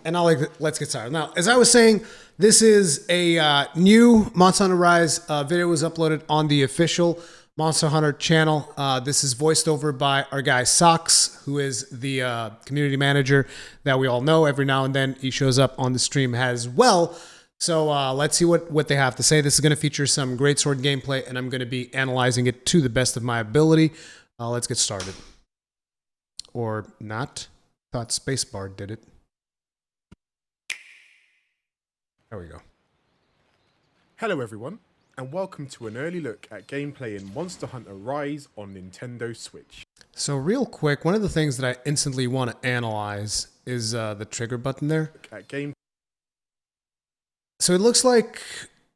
And let's get started. Now, as I was saying, this is a new Monster Hunter Rise video was uploaded on the official Monster Hunter channel. This is voiced over by our guy Socks, who is the community manager that we all know. Every now and then he shows up on the stream as well. So let's see what they have to say. This is going to feature some Greatsword gameplay, and I'm going to be analyzing it to the best of my ability. Let's get started. Or not. Thought Spacebar did it. There we go. Hello everyone, and welcome to an early look at gameplay in Monster Hunter Rise on Nintendo Switch. So real quick, one of the things that I instantly want to analyze is the trigger button there. So it looks like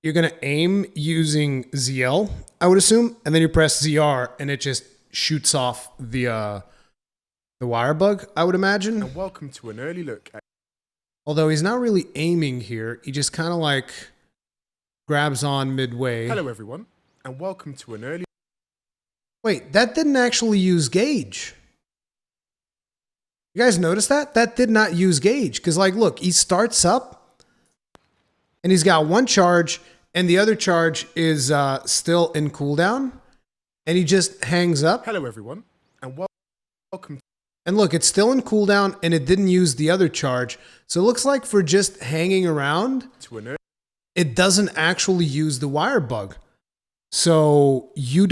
you're going to aim using ZL, I would assume, and then you press ZR and it just shoots off the Wirebug, I would imagine. And welcome to an early look at... Although he's not really aiming here, he just kind of like grabs on midway. Hello everyone, and welcome to an early... Wait, that didn't actually use gauge. You guys notice that? That did not use gauge. Because like, look, he starts up and he's got one charge and the other charge is still in cooldown. And he just hangs up. Hello everyone, and welcome... And look, it's still in cooldown and it didn't use the other charge. So it looks like for just hanging around, it doesn't actually use the Wirebug. So you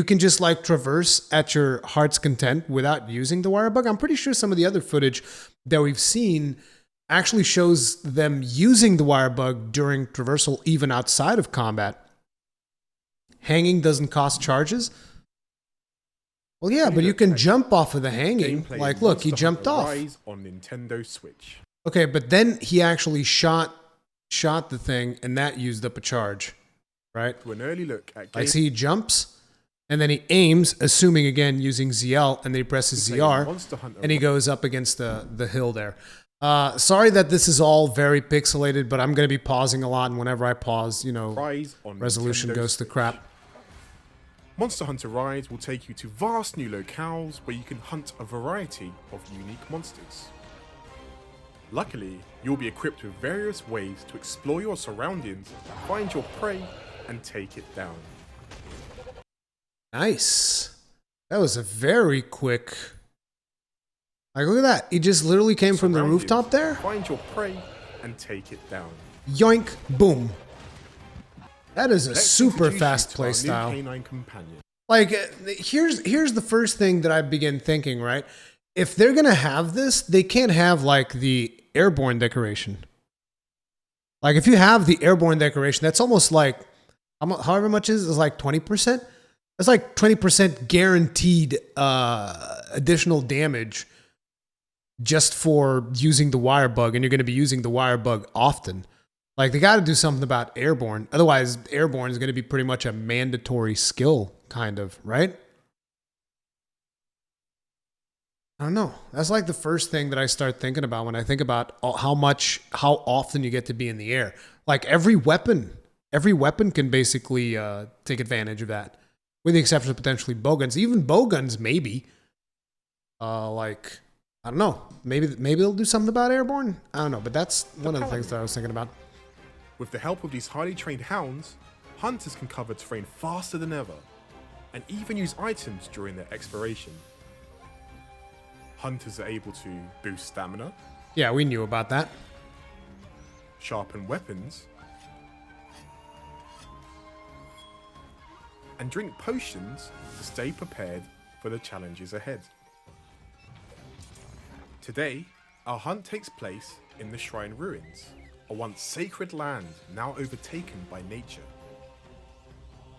can just like traverse at your heart's content without using the Wirebug. I'm pretty sure some of the other footage that we've seen actually shows them using the Wirebug during traversal even outside of combat. Hanging doesn't cost charges. Well, yeah, but you can jump off of the hanging. Like, look, he jumped off. On Nintendo Switch. Okay, but then he actually shot the thing, and that used up a charge, right? To an early look at I see he jumps, and then he aims, assuming again using ZL, and then he presses ZR, and he goes up against the hill there. Sorry that this is all very pixelated, but I'm going to be pausing a lot, and whenever I pause, you know, resolution goes to crap. Monster Hunter Rise will take you to vast new locales where you can hunt a variety of unique monsters. Luckily, you'll be equipped with various ways to explore your surroundings, find your prey, and take it down. Nice. That was a very quick... Like, look at that. He just literally came from the rooftop there. Find your prey and take it down. Yoink, boom. That is a super fast playstyle. Like, here's the first thing that I begin thinking, right? If they're going to have this, they can't have, like, the airborne decoration. Like, if you have the airborne decoration, that's almost like, however much is it? It's like 20%? That's like 20% guaranteed additional damage just for using the Wirebug, and you're going to be using the Wirebug often. Like, they got to do something about airborne. Otherwise, airborne is going to be pretty much a mandatory skill, kind of, right? I don't know. That's like the first thing that I start thinking about when I think about how often you get to be in the air. Like, every weapon can basically take advantage of that. With the exception of potentially bowguns. Even bowguns, maybe. Like, I don't know. Maybe they'll do something about airborne? I don't know, but that's one of the things that I was thinking about. With the help of these highly trained hounds, hunters can cover terrain faster than ever, and even use items during their exploration. Hunters are able to boost stamina. Yeah, we knew about that. Sharpen weapons. And drink potions to stay prepared for the challenges ahead. Today, our hunt takes place in the Shrine Ruins, a once sacred land now overtaken by nature.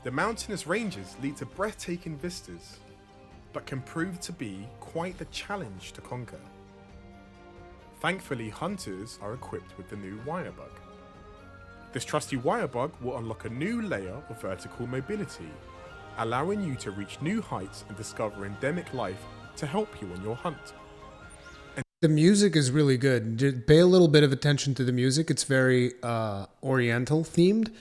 The mountainous ranges lead to breathtaking vistas, but can prove to be quite the challenge to conquer. Thankfully, hunters are equipped with the new Wirebug. This trusty Wirebug will unlock a new layer of vertical mobility, allowing you to reach new heights and discover endemic life to help you on your hunt. The music is really good. Just pay a little bit of attention to the music. It's very Oriental themed,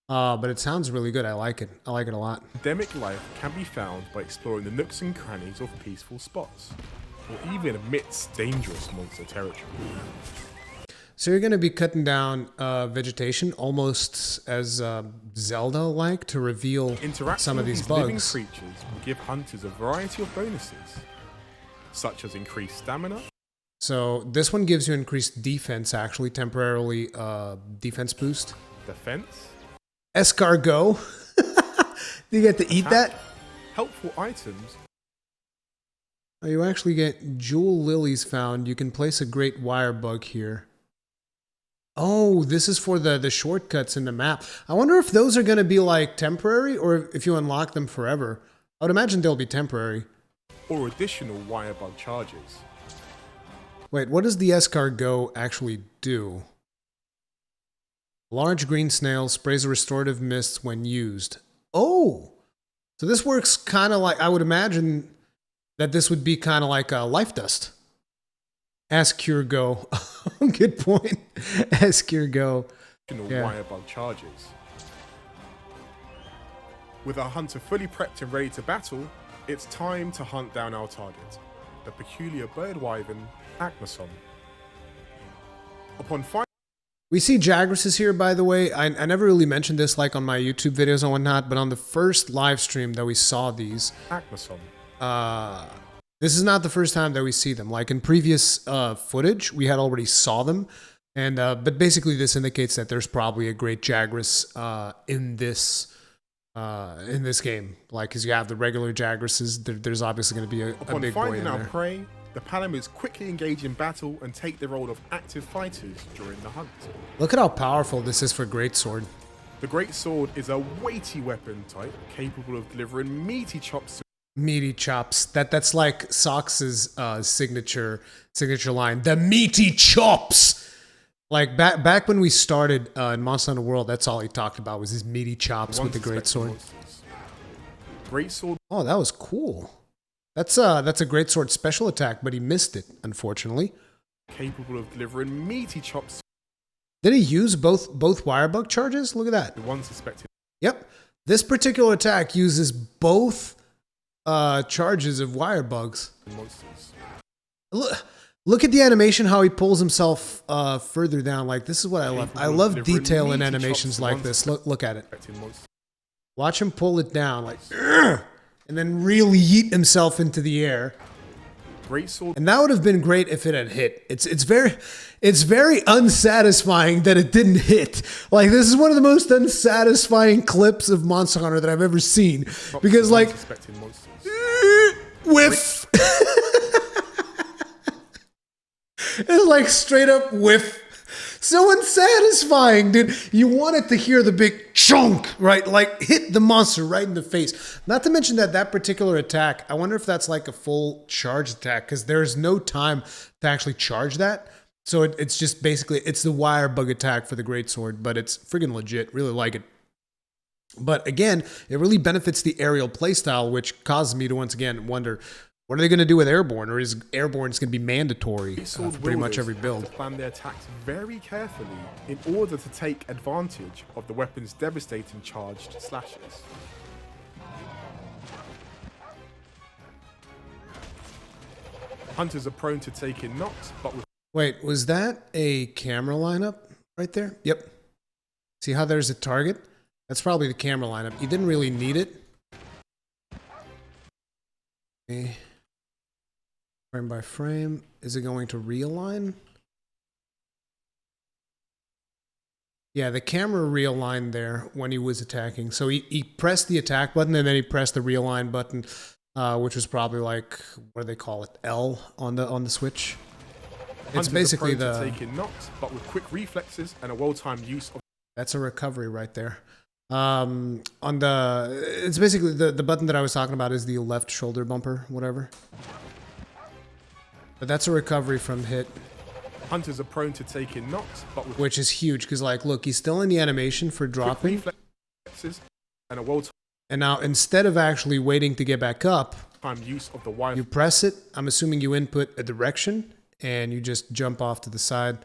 but it sounds really good. I like it. I like it a lot. Endemic life can be found by exploring the nooks and crannies of peaceful spots, or even amidst dangerous monster territory. So you're going to be cutting down vegetation almost as Zelda-like to reveal some of these bugs. Living creatures will give hunters a variety of bonuses, such as increased stamina. So this one gives you increased defense, actually, temporarily defense boost. Defense. Escargot. Do you get to eat that? Helpful items. Oh, you actually get jewel lilies found. You can place a great wirebug here. Oh, this is for the shortcuts in the map. I wonder if those are going to be like temporary or if you unlock them forever. I would imagine they'll be temporary. Or additional wirebug charges. Wait, what does the escargot actually do? Large green snail sprays a restorative mist when used. Oh! So this works kind of like, I would imagine that this would be kind of like a life dust. Escargot. Good point. Escargot. Wirebug charges. With our hunter fully prepped and ready to battle, it's time to hunt down our target, the peculiar bird wyvern, Akmason. Upon finding we see Jagresses here, by the way. I never really mentioned this like on my YouTube videos and whatnot, but on the first live stream that we saw these, Akmason. This is not the first time that we see them. Like in previous footage, we had already saw them, and but basically this indicates that there's probably a great Jagress in this game. Like, because you have the regular Jagresses, there's obviously going to be a big boy in there. Upon finding our prey, the Palamus quickly engage in battle and take the role of active fighters during the hunt. Look at how powerful this is for Greatsword. The Greatsword is a weighty weapon type capable of delivering meaty chops. Meaty chops. That's like Sox's signature line. The meaty chops. Like back when we started in Monster Hunter World, that's all he talked about was his meaty chops with the Greatsword. Greatsword. Oh, that was cool. That's a Greatsword special attack, but he missed it, unfortunately. Capable of delivering meaty chops. Did he use both Wirebug charges? Look at that. The one suspected. Yep. This particular attack uses both charges of Wirebugs. Look at the animation, how he pulls himself further down. Like, this is what I love. I love detail in animations like this. Look at it. Watch him pull it down, like, and then really yeet himself into the air. Greatsword. And that would have been great if it had hit. It's very unsatisfying that it didn't hit. Like, this is one of the most unsatisfying clips of Monster Hunter that I've ever seen. Because, like, whiff. It's like straight up whiff. So unsatisfying, dude. You wanted to hear the big chunk, right? Like, hit the monster right in the face. Not to mention that particular attack, I wonder if that's like a full charge attack, because there's no time to actually charge that. So it's just basically, it's the Wirebug attack for the Greatsword, but it's friggin' legit. Really like it. But again, it really benefits the aerial playstyle, which causes me to once again wonder, what are they going to do with Airborne? Or is Airborne going to be mandatory for pretty much every build? To plan their attacks very carefully in order to take advantage of the weapon's devastating charged slashes. Hunters are prone to taking knots, but with... Wait, was that a camera lineup right there? Yep. See how there's a target? That's probably the camera lineup. You didn't really need it. Okay. Frame by frame. Is it going to realign? Yeah, the camera realigned there when he was attacking. So he pressed the attack button and then he pressed the realign button, which was probably like, what do they call it? L on the Switch. It's basically the taking knocks, but with quick reflexes and a well-timed use of... That's a recovery right there. It's basically the button that I was talking about is the left shoulder bumper, whatever. But that's a recovery from hit. Hunters are prone to taking knocks, but with... Which is huge, because like, look, he's still in the animation for dropping. And a well-timed... And now, instead of actually waiting to get back up, use of the wire... you press it. I'm assuming you input a direction, and you just jump off to the side.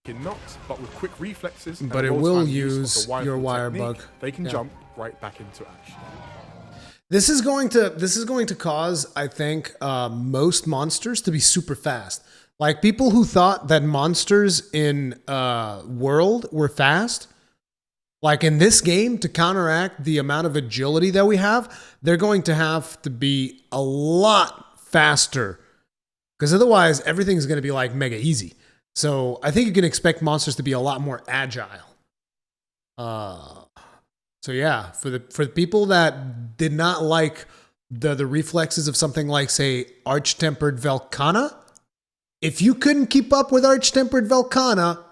Knots, but with quick reflexes. But it will use your Wirebug. They can jump right back into action. This is going to cause, I think, most monsters to be super fast. Like people who thought that monsters in World were fast, like in this game, to counteract the amount of agility that we have, they're going to have to be a lot faster. Because otherwise, everything's going to be like mega easy. So I think you can expect monsters to be a lot more agile. So yeah, for the people that did not like the reflexes of something like, say, Arch-Tempered Velkhana, if you couldn't keep up with Arch-Tempered Velkhana,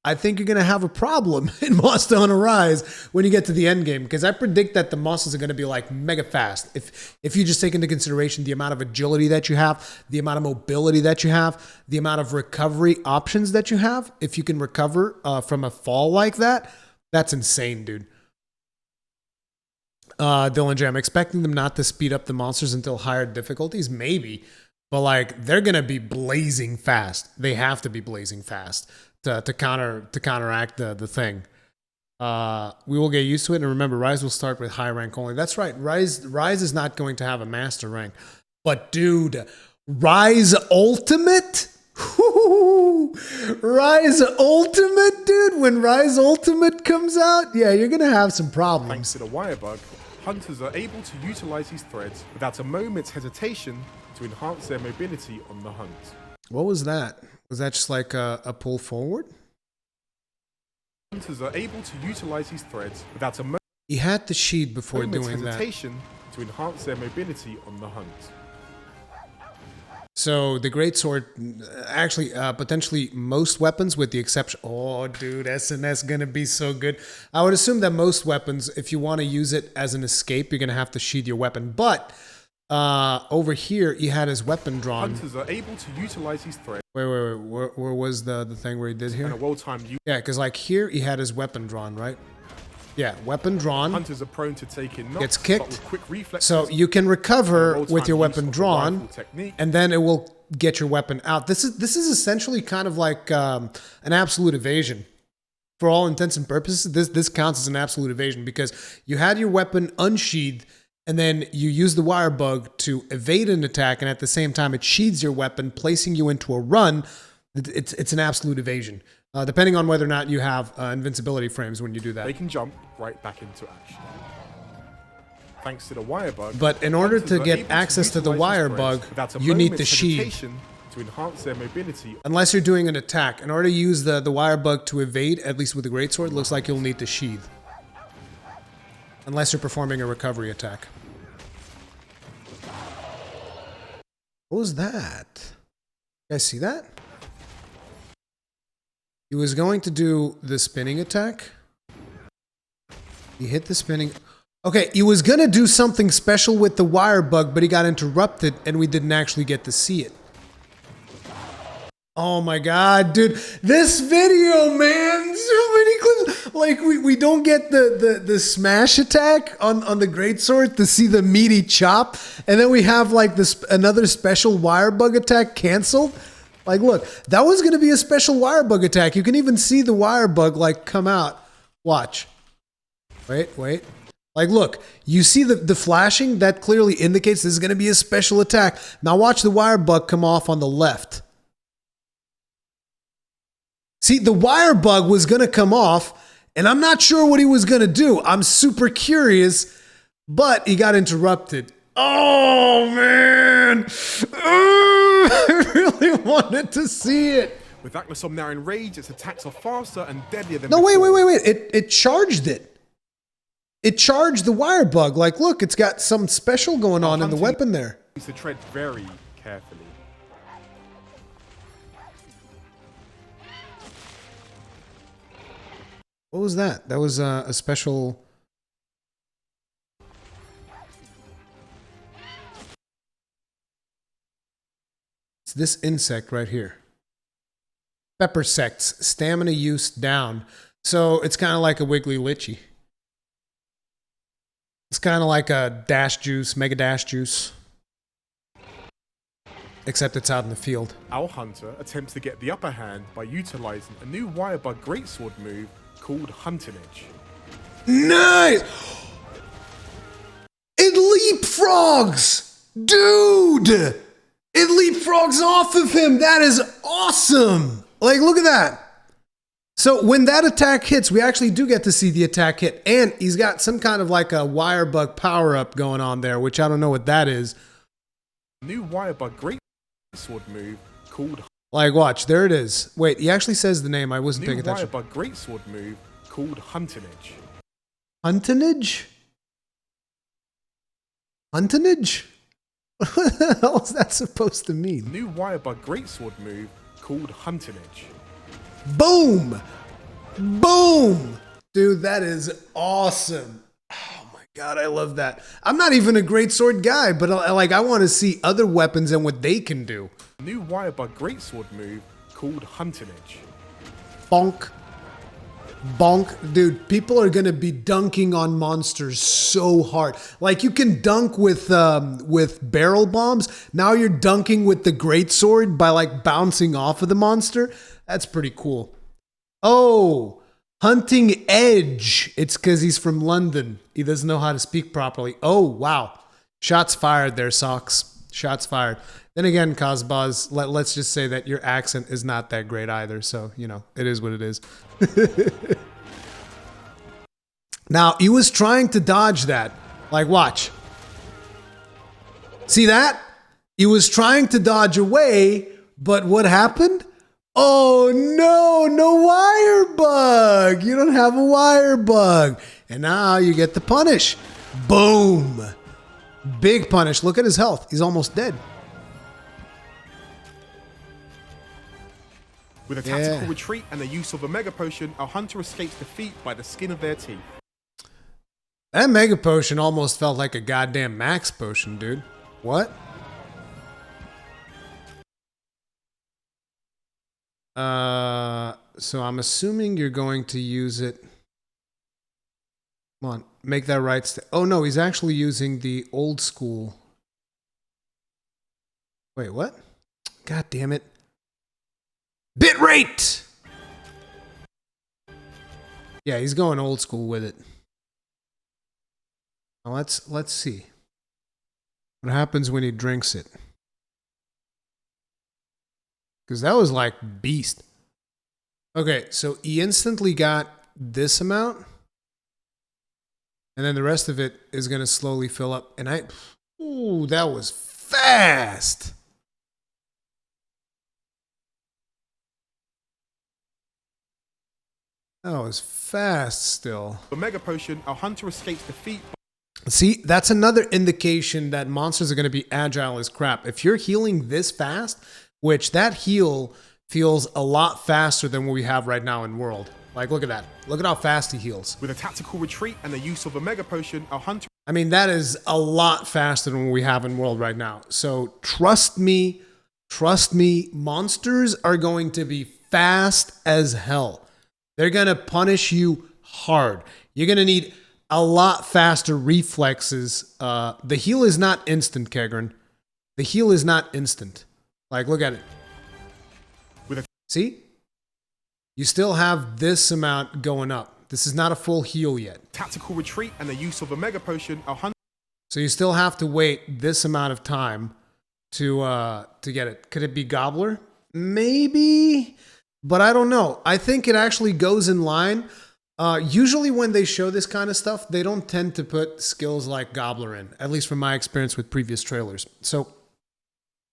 I think you're going to have a problem in Monster Hunter Rise when you get to the end game, because I predict that the monsters are going to be like mega fast. If you just take into consideration the amount of agility that you have, the amount of mobility that you have, the amount of recovery options that you have, if you can recover from a fall like that, that's insane, dude. Dylan J, I'm expecting them not to speed up the monsters until higher difficulties, maybe, but like they're going to be blazing fast. They have to be blazing fast to counteract the thing. We will get used to it, and remember, Rise will start with high rank only. That's right. Rise is not going to have a master rank. But dude, Rise Ultimate? Rise Ultimate, dude. When Rise Ultimate comes out, yeah, you're gonna have some problems. Thanks to the Wirebug, hunters are able to utilize these threads without a moment's hesitation to enhance their mobility on the hunt. What was that? Was that just like a pull forward? Hunters are able to utilize these threads without a he had the sheet before moment's doing hesitation to enhance their mobility on the hunt. So the Greatsword, actually, potentially most weapons, with the exception. Oh, dude, SNS gonna be so good. I would assume that most weapons, if you want to use it as an escape, you're gonna have to sheath your weapon. But over here, he had his weapon drawn. Hunters are able to utilize these threads. Wait. Where was the thing where he did here? And a well-timed yeah, because like here, he had his weapon drawn, right? Yeah, weapon drawn. Hunters are prone to taking knocks, gets kicked. but with quick reflexes, so you can recover with your weapon drawn, and then it will get your weapon out. This is essentially kind of like an absolute evasion. For all intents and purposes, this counts as an absolute evasion because you had your weapon unsheathed, and then you use the Wirebug to evade an attack, and at the same time it sheathes your weapon, placing you into a run. It's an absolute evasion. Depending on whether or not you have invincibility frames when you do that. They can jump right back into action. Thanks to the Wirebug. But in order to get access to the Wirebug, you need the sheath. To enhance their mobility. Unless you're doing an attack. In order to use the Wirebug to evade, at least with the Greatsword, looks like you'll need the sheath. Unless you're performing a recovery attack. What was that? You guys see that? He was going to do the spinning attack. He hit the spinning. Okay, he was going to do something special with the Wirebug, but he got interrupted and we didn't actually get to see it. Oh my god, dude. This video, man. So many clips. Like, we don't get the smash attack on the Greatsword to see the meaty chop. And then we have like this another special Wirebug attack canceled. Like, look, that was going to be a special Wirebug attack. You can even see the Wirebug, like, come out. Watch. Wait. Like, look, you see the flashing? That clearly indicates this is going to be a special attack. Now watch the Wirebug come off on the left. See, the Wirebug was going to come off, and I'm not sure what he was going to do. I'm super curious, but he got interrupted. Oh, man. I really wanted to see it. With Akhlasom now in rage, its attacks are faster and deadlier than No, before. wait. It charged it. It charged the Wirebug. Like, look, it's got some special going on in the weapon there. Needs to tread very carefully. What was that? That was a special... It's this insect right here. Pepper sects, stamina use down. So it's kind of like a Wiggly Litchi. It's kind of like a dash juice, mega dash juice. Except it's out in the field. Our hunter attempts to get the upper hand by utilizing a new Wirebug Greatsword move called Hunting Edge. Nice! It leapfrogs! Dude! It leapfrogs off of him. That is awesome. Like, look at that. So when that attack hits, we actually do get to see the attack hit. And he's got some kind of like a Wirebug power-up going on there, which I don't know what that is. New Wirebug Greatsword move called... Like, watch. There it is. Wait, he actually says the name. I wasn't paying attention. New Wirebug Greatsword move called Huntinage. Huntinage? Huntinage? What the hell is that supposed to mean? New Wirebug Greatsword move called Huntinage. Boom! Boom! Dude, that is awesome. Oh my god, I love that. I'm not even a Greatsword guy, but I want to see other weapons and what they can do. New Wirebug Greatsword move called Huntinage. Bonk. Bonk. Dude, people are gonna be dunking on monsters so hard. Like, you can dunk with barrel bombs. Now you're dunking with the Greatsword by like bouncing off of the monster. That's pretty cool. Oh, Hunting Edge. It's because he's from London. He doesn't know how to speak properly. Oh, wow. Shots fired there, Socks. Shots fired. Then again, Cosbaz, let's just say that your accent is not that great either. So, you know, it is what it is. Now, he was trying to dodge that. Like, watch. See that? He was trying to dodge away, but what happened? Oh no, no Wirebug. You don't have a Wirebug. And now you get the punish. Boom. Big punish. Look at his health. He's almost dead. With a tactical retreat and the use of a Mega Potion, a hunter escapes defeat by the skin of their teeth. That Mega Potion almost felt like a goddamn Max Potion, dude. What? So I'm assuming you're going to use it. Come on, make that right. Oh no, he's actually using the old school. Wait, what? God damn it. Bitrate! Yeah, he's going old school with it. Now let's see. What happens when he drinks it? Because that was like beast. Okay, so he instantly got this amount. And then the rest of it is going to slowly fill up. And ooh, that was fast. That was fast still. The Mega Potion, a hunter escapes defeat. See, that's another indication that monsters are going to be agile as crap. If you're healing this fast, which that heal feels a lot faster than what we have right now in World. Like, look at that. Look at how fast he heals. With a tactical retreat and the use of a Mega Potion, a hunter... I mean, that is a lot faster than what we have in World right now. So trust me, monsters are going to be fast as hell. They're going to punish you hard. You're going to need a lot faster reflexes. The heal is not instant, Kegren. The heal is not instant. Like, look at it. See? You still have this amount going up. This is not a full heal yet. Tactical retreat and the use of a Mega Potion, a hunter... So you still have to wait this amount of time to get it. Could it be Gobbler? Maybe, but I don't know. I think it actually goes in line. Usually when they show this kind of stuff, they don't tend to put skills like Gobbler in, at least from my experience with previous trailers. So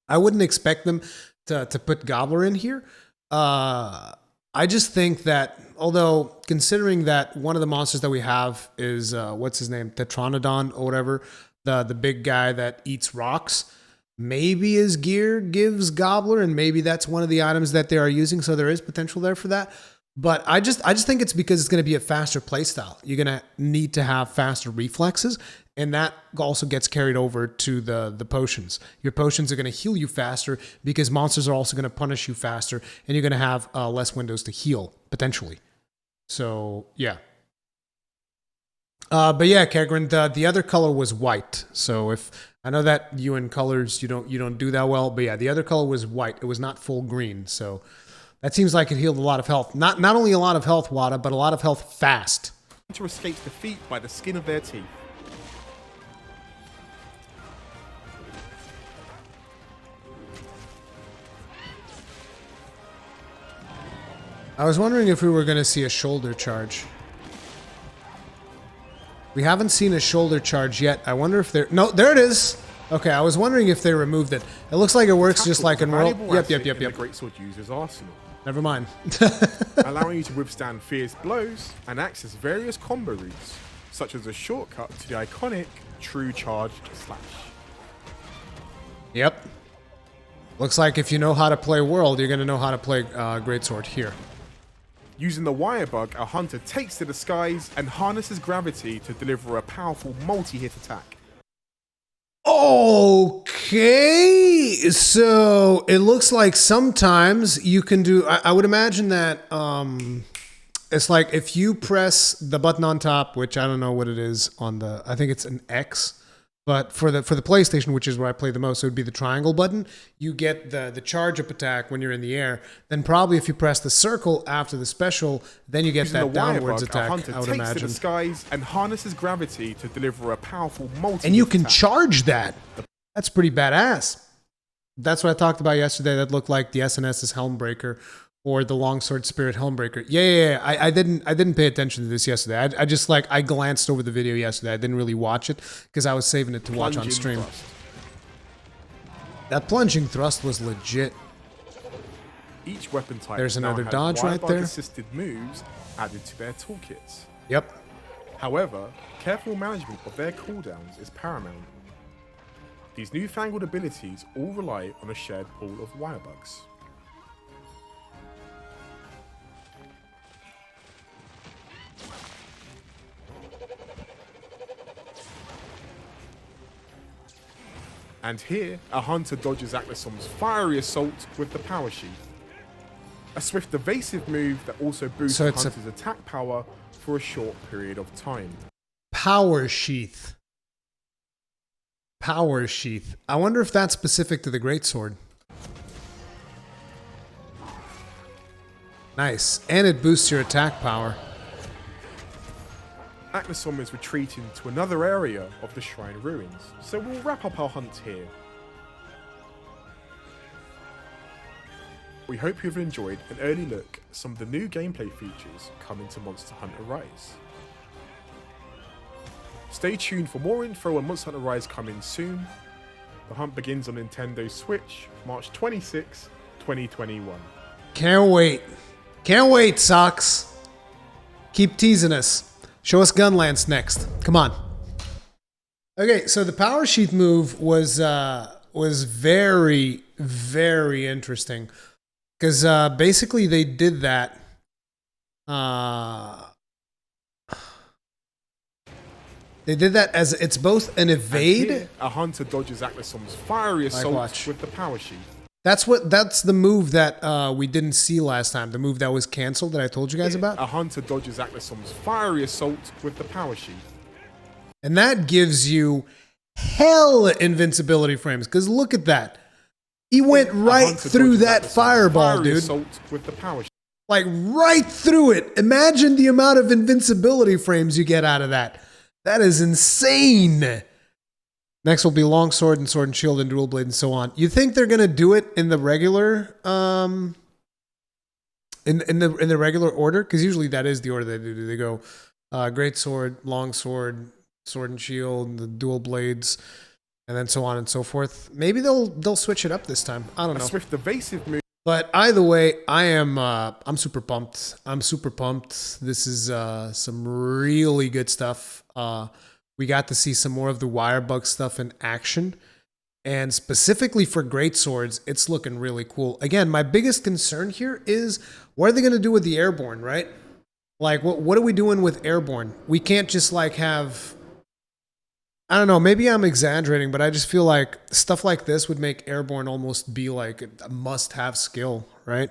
I wouldn't expect them to put Gobbler in here. I just think that, although considering that one of the monsters that we have is, what's his name? Tetranodon or whatever, the big guy that eats rocks, maybe his gear gives Gobbler, and maybe that's one of the items that they are using, so there is potential there for that. But I just think it's because it's going to be a faster playstyle. You're going to need to have faster reflexes, and that also gets carried over to the potions. Your potions are going to heal you faster because monsters are also going to punish you faster, and you're going to have less windows to heal, potentially. So, yeah. But yeah, Kegren, the other color was white. So if I know that you in colors, you don't do that well, but yeah, the other color was white. It was not full green, so... That seems like it healed a lot of health. Not only a lot of health, Wada, but a lot of health fast. Hunter escapes defeat by the skin of their teeth. I was wondering if we were going to see a shoulder charge. We haven't seen a shoulder charge yet. I wonder if they're... No, there it is! Okay, I was wondering if they removed it. It looks like it works just like in World... Yep. The Greatsword user's arsenal. Never mind. Allowing you to withstand fierce blows and access various combo routes, such as a shortcut to the iconic True Charged Slash. Yep. Looks like if you know how to play World, you're going to know how to play Greatsword here. Using the Wirebug, a hunter takes to the skies and harnesses gravity to deliver a powerful multi-hit attack. Okay, so it looks like sometimes you can do... I would imagine that it's like if you press the button on top, which I don't know what it is on the... I think it's an X. But for the PlayStation, which is where I play the most, it would be the triangle button. You get the charge up attack when you're in the air. Then probably if you press the circle after the special, then you get that downwards attack. I would imagine. To the skies and harnesses gravity to deliver a powerful multi. And you can charge that. That's pretty badass. That's what I talked about yesterday. That looked like the SNS's Helmbreaker or the Longsword Spirit Helmbreaker. Yeah. I didn't pay attention to this yesterday. I just I glanced over the video yesterday. I didn't really watch it because I was saving it to watch on stream. Thrust. That plunging thrust was legit. Each weapon type There's now another has dodge right there. assisted moves added to their toolkits. Yep. However, careful management of their cooldowns is paramount. These newfangled abilities all rely on a shared pool of Wirebugs. And here, a hunter dodges Aklisom's fiery assault with the Power Sheath. A swift evasive move that also boosts the hunter's attack power for a short period of time. Power Sheath. Power Sheath. I wonder if that's specific to the Greatsword. Nice. And it boosts your attack power. Aklisom is retreating to another area of the Shrine Ruins, so we'll wrap up our hunt here. We hope you've enjoyed an early look at some of the new gameplay features coming to Monster Hunter Rise. Stay tuned for more info on Monster Hunter Rise coming soon. The hunt begins on Nintendo Switch, March 26, 2021. Can't wait. Can't wait, Socks. Keep teasing us. Show us Gunlance next. Come on. Okay, so the Power Sheath move was very, very interesting. Because basically they did that. They did that as it's both an evade. Here, a hunter dodges Aklisom's fiery assault with the Power Sheath. That's the move that we didn't see last time. The move that was canceled that I told you guys about. A hunter dodges Aklisom's fiery assault with the Power Sheath. And that gives you hell invincibility frames. Because look at that. He went right through that fireball, dude. Assault with the Power Sheath. Like right through it. Imagine the amount of invincibility frames you get out of that. That is insane. Next will be Longsword and Sword and Shield and Dual Blade and so on. You think they're gonna do it in the regular in the regular order? Because usually that is the order they do. They go Greatsword, Longsword, Sword and Shield, the Dual Blades, and then so on and so forth. Maybe they'll switch it up this time. I don't know. A swift evasive move. But either way, I'm super pumped. I'm super pumped. This is some really good stuff. We got to see some more of the Wirebug stuff in action. And specifically for Greatswords, it's looking really cool. Again, my biggest concern here is what are they going to do with the Airborne, right? Like, what are we doing with Airborne? We can't just like have... I don't know, maybe I'm exaggerating, but I just feel like stuff like this would make Airborne almost be like a must-have skill, right?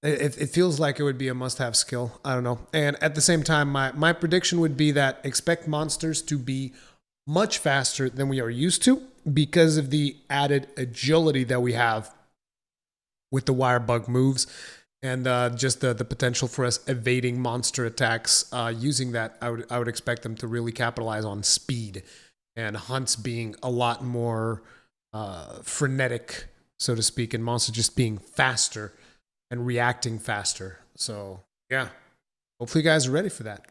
It feels like it would be a must-have skill. I don't know. And at the same time, my prediction would be that expect monsters to be much faster than we are used to because of the added agility that we have with the Wirebug moves and just the potential for us evading monster attacks. Using that, I would expect them to really capitalize on speed and hunts being a lot more frenetic, so to speak, and monsters just being faster. and reacting faster. So yeah, hopefully you guys are ready for that.